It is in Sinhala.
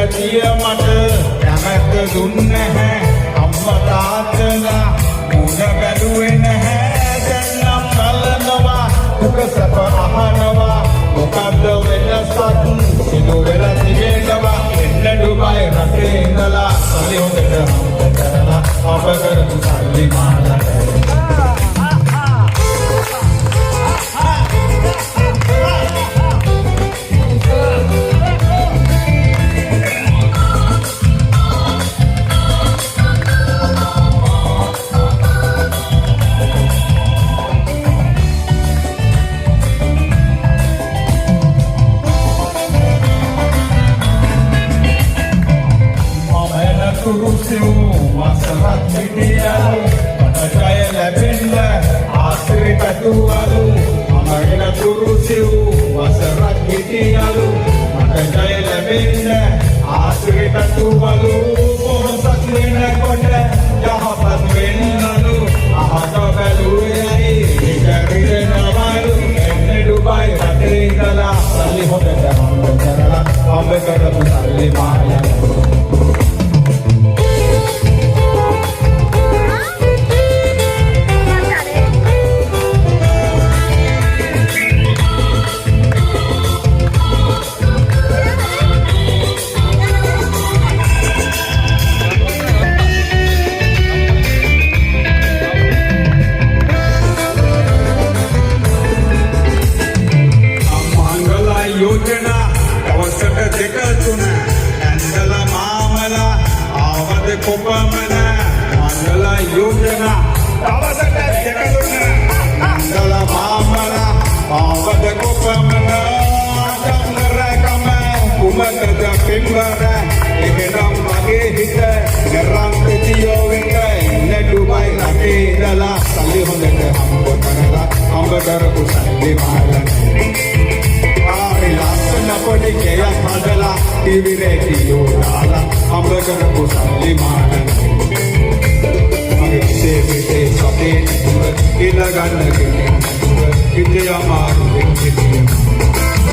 ගතිය මට කැමැත්ත දුන්නේ නැහැ අම්මා තාත්තලා මුණ බැලුවේ නැහැ දැන් නම් බලනවා දුක සැප අහනවා මොකද්ද වෙනසක් සිදු වෙලා තිබෙනවා එන්න ඩුබයි රටේ ඉඳලා සල්ලි හොඳට හම්බ කරලා අප කරපු සල්ලි මාලට වසරක් හිටියලු මට ජය ලැබෙන්න ආශ්‍රය පැතුවලු මම එන තුරුසිව් වසරක් හිටියලු මට ජය ලැබෙන්න ආශ්‍රය පැතුවලු පොරසක් වෙනකොට යහපත් වෙන්නලු අහක බැලුවේයි ඉකරිනවලු එන්න ඩුබයි රටේ ඉඳලා සල්ලි හොදට හම්බ කරලා හම්බ කරපු සල්ලි මායලු කොපමණ මංගල යෝජනා දවසට දෙක දුන්න මංගල මාමලා ආවද කොපමණ ජනරකම කුමකද පින්වර එහෙනම් මගේ හිත නිරන්තරතියෝ වෙන්න නෙඩුබයි රටේ ඉඳලා සල්ලි හොඳට හම්බ කරලා හම්බ කරපු සල්ලි මාලනේ ආරි ලස්සන පොඩි කෙයක් හදලා ටීවී රේඩියෝ දාලා හම්බ කරපු සල්ලි මාලනේ මගේ සේවිතේ සතේ ඉඳ ගන්න කෙනෙක් ඉතියා මාරු